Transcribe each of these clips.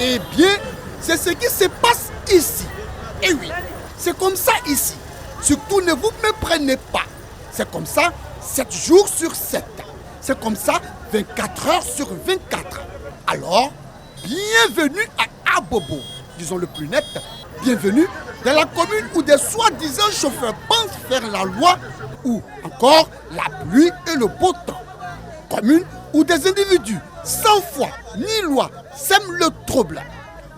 Eh bien, c'est ce qui se passe ici. Et oui, c'est comme ça ici. Surtout ne vous méprenez pas. C'est comme ça 7 jours sur 7. C'est comme ça 24 heures sur 24. Alors, bienvenue à Abobo. Disons le plus net, bienvenue dans la commune où des soi-disant chauffeurs pensent faire la loi ou encore la pluie et le beau temps. Commune où des individus sans foi ni loi sèment le trouble.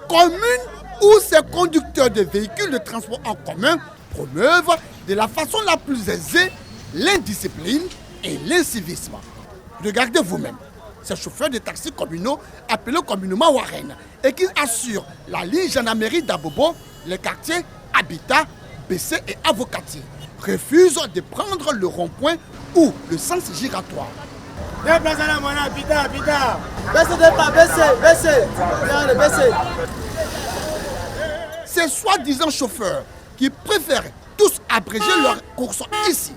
Commune où ces conducteurs de véhicules de transport en commun promeuvent de la façon la plus aisée l'indiscipline et l'incivisme. Regardez vous-même, ces chauffeurs de taxis communaux appelés communément Warren et qui assurent la ligne gendarmerie d'Abobo, les quartiers Habitat, BC et Avocatier, refusent de prendre le rond-point ou le sens giratoire. Déplacez-la, mon Habitat. Baissez. Ces soi-disant chauffeurs qui préfèrent tous abréger leur course ici.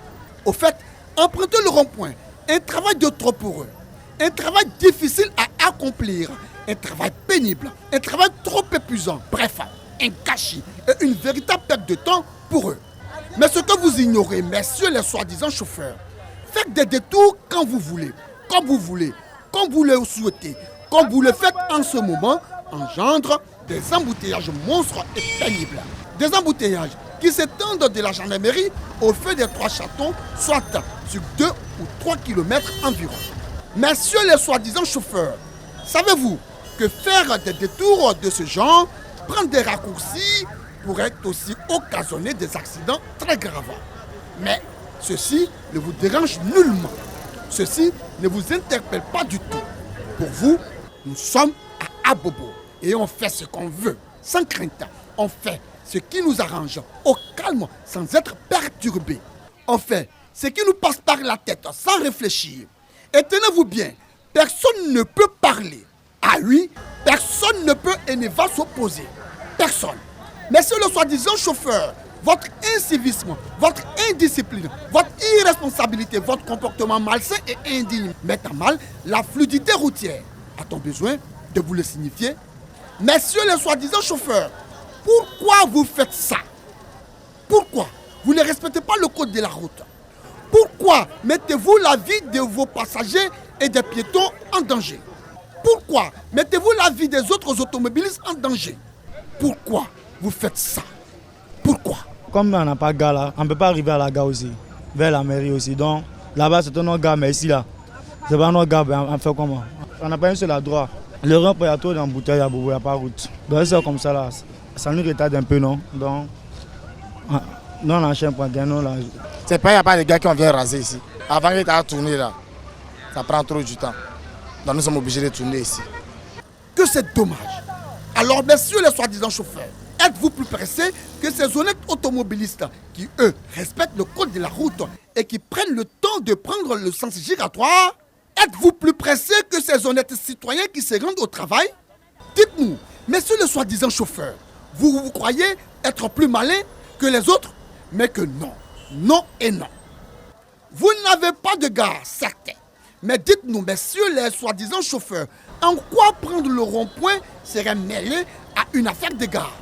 Au fait, emprunter le rond-point, un travail de trop pour eux. Un travail difficile à accomplir. Un travail pénible. Un travail trop épuisant. Bref, un gâchis et une véritable perte de temps pour eux. Mais ce que vous ignorez, messieurs les soi-disant chauffeurs, faites des détours quand vous voulez, comme vous voulez, comme vous le souhaitez, comme vous le faites en ce moment, engendre des embouteillages monstres et pénibles. Des embouteillages qui s'étendent de la gendarmerie au feu des 3 châteaux, soit sur 2 ou 3 kilomètres environ. Messieurs les soi-disant chauffeurs, savez-vous que faire des détours de ce genre, prendre des raccourcis, pourrait aussi occasionner des accidents très graves. Mais ceci ne vous dérange nullement. Ceci ne vous interpelle pas du tout. Pour vous, nous sommes à Abobo et on fait ce qu'on veut, sans crainte. On fait ce qui nous arrange, au calme, sans être perturbé. On fait ce qui nous passe par la tête, sans réfléchir. Et tenez-vous bien, personne ne peut parler. Ah oui, personne ne peut et ne va s'opposer. Personne. Mais c'est le soi-disant chauffeur, votre incivisme, votre indiscipline, votre irresponsabilité, votre comportement malsain et indigne mettent à mal la fluidité routière. A-t-on besoin de vous le signifier? Messieurs les soi-disant chauffeurs, pourquoi vous faites ça? Pourquoi vous ne respectez pas le code de la route? Pourquoi mettez-vous la vie de vos passagers et des piétons en danger? Pourquoi mettez-vous la vie des autres automobilistes en danger? Pourquoi vous faites ça? Pourquoi? Comme on n'a pas de gare là, on ne peut pas arriver à la gare aussi, vers la mairie aussi. Donc là-bas c'est un autre gare, mais ici là, c'est pas un autre gare, on fait comment? On n'a pas une seule à droite. Le rond, il y a trop d'embouteillages à Bobo, il n'y a pas de route. Donc c'est comme ça là, ça nous retarde un peu, non? Donc, non, on enchaîne pour gagner là. C'est pas, il n'y a pas de gars qui vient raser ici. Avant qu'il ait tourné là, ça prend trop du temps. Donc nous sommes obligés de tourner ici. Que c'est dommage. Alors, messieurs les soi-disant chauffeurs, êtes-vous plus pressés que ces honnêtes automobilistes qui, eux, respectent le code de la route et qui prennent le temps de prendre le sens giratoire? Êtes-vous plus pressés que ces honnêtes citoyens qui se rendent au travail? Dites-nous, messieurs les soi-disant chauffeurs, vous croyez être plus malins que les autres? Mais que non, non et non. Vous n'avez pas de gare, certes. Mais dites-nous, messieurs les soi-disant chauffeurs, en quoi prendre le rond-point serait mêlé à une affaire de gare?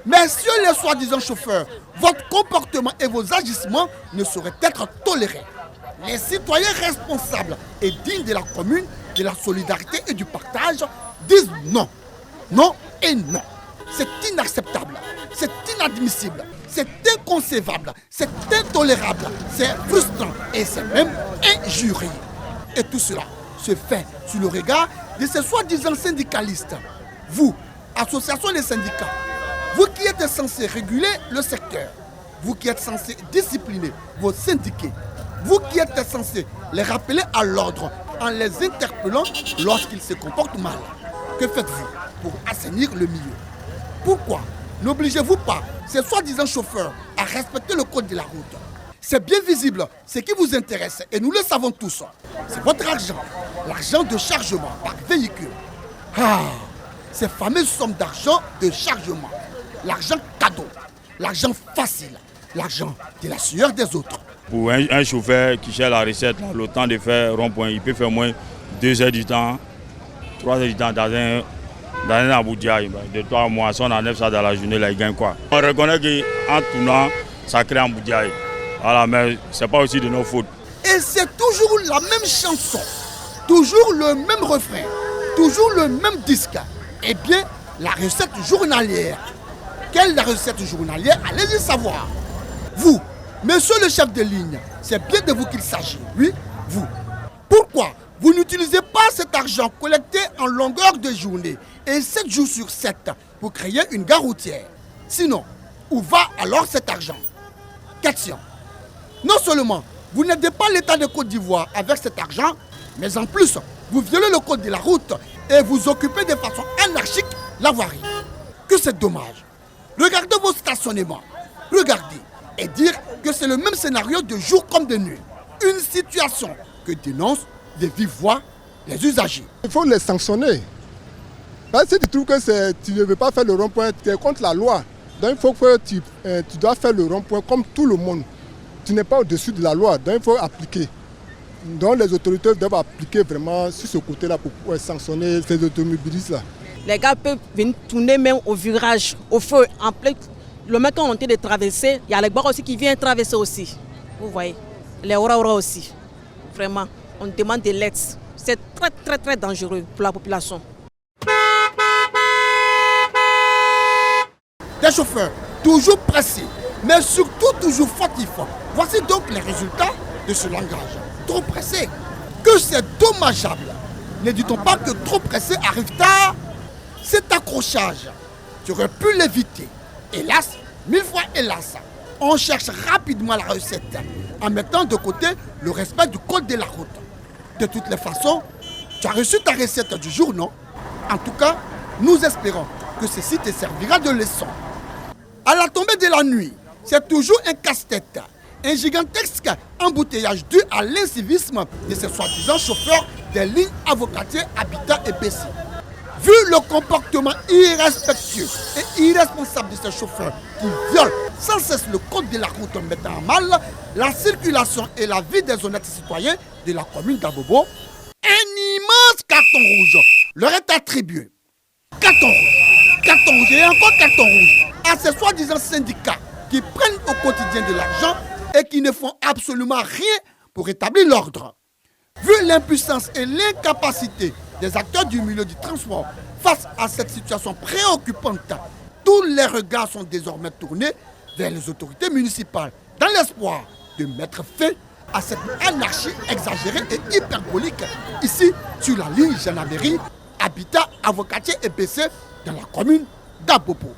Messieurs les soi-disant chauffeurs, votre comportement et vos agissements ne sauraient être tolérés. Les citoyens responsables et dignes de la commune, de la solidarité et du partage disent non. Non et non. C'est inacceptable, c'est inadmissible, c'est inconcevable, c'est intolérable, c'est frustrant et c'est même injurieux. Et tout cela se fait sous le regard de ces soi-disant syndicalistes. Vous, association des syndicats, vous qui êtes censés réguler le secteur, vous qui êtes censés discipliner vos syndiqués, vous qui êtes censés les rappeler à l'ordre en les interpellant lorsqu'ils se comportent mal. Que faites-vous pour assainir le milieu? Pourquoi n'obligez-vous pas ces soi-disant chauffeurs à respecter le code de la route? C'est bien visible ce qui vous intéresse et nous le savons tous. C'est votre argent, l'argent de chargement par véhicule. Ah, ces fameuses sommes d'argent de chargement, l'argent cadeau, l'argent facile, l'argent de la sueur des autres. Pour un chauffeur qui cherche la recette, le temps de faire rond-point, il peut faire moins 2 heures du temps, 3 heures du temps dans un embouteillage. De 3 mois, si on enlève ça dans la journée, là, il gagne quoi? On reconnaît qu'en tournant, ça crée un embouteillage. Voilà, mais ce n'est pas aussi de nos fautes. Et c'est toujours la même chanson, toujours le même refrain, toujours le même disque. Eh bien, la recette journalière. Quelle est la recette journalière? Allez-y savoir. Vous, monsieur le chef de ligne, c'est bien de vous qu'il s'agit. Oui, vous. Pourquoi vous n'utilisez pas cet argent collecté en longueur de journée et 7 jours sur 7 pour créer une gare routière? Sinon, où va alors cet argent? Question. Non seulement vous n'aidez pas l'État de Côte d'Ivoire avec cet argent, mais en plus, vous violez le code de la route et vous occupez de façon anarchique la voirie. Que c'est dommage. Regardez vos stationnements. Regardez et dire que c'est le même scénario de jour comme de nuit. Une situation que dénoncent de vive voix les usagers. Il faut les sanctionner. Parce que si tu trouves que tu ne veux pas faire le rond-point, tu es contre la loi. Donc il faut que tu dois faire le rond-point comme tout le monde. Tu n'es pas au-dessus de la loi, donc il faut appliquer. Donc les autorités doivent appliquer vraiment sur ce côté-là pour sanctionner ces automobilistes-là. Les gars peuvent venir tourner même au virage, au feu, en plein. Le mec qu'on est en train de traverser, il y a les barres aussi qui viennent traverser aussi. Vous voyez, les ora aussi. Vraiment, on demande de l'aide. C'est très très très dangereux pour la population. Des chauffeurs toujours pressés, mais surtout toujours fautifs. Voici donc les résultats de ce langage. Trop pressé, que c'est dommageable. Ne dit-on pas que trop pressé arrive tard? Cet accrochage, tu aurais pu l'éviter. Hélas, 1000 fois hélas, on cherche rapidement la recette en mettant de côté le respect du code de la route. De toutes les façons, tu as reçu ta recette du jour, non? En tout cas, nous espérons que ceci te servira de leçon. À la tombée de la nuit, c'est toujours un casse-tête, un gigantesque embouteillage dû à l'incivisme de ces soi-disant chauffeurs des lignes Avocatier, Habitat et Bessie. Vu le comportement irrespectueux et irresponsable de ces chauffeurs qui violent sans cesse le code de la route en mettant en mal la circulation et la vie des honnêtes citoyens de la commune d'Abobo, un immense carton rouge leur est attribué. Carton rouge et encore carton rouge à ces soi-disant syndicats qui prennent au quotidien de l'argent et qui ne font absolument rien pour établir l'ordre. Vu l'impuissance et l'incapacité des acteurs du milieu du transport face à cette situation préoccupante, tous les regards sont désormais tournés vers les autorités municipales dans l'espoir de mettre fin à cette anarchie exagérée et hyperbolique ici sur la ligne Genabéry, Habitat, Avocatier et Bessé dans la commune d'Abobo.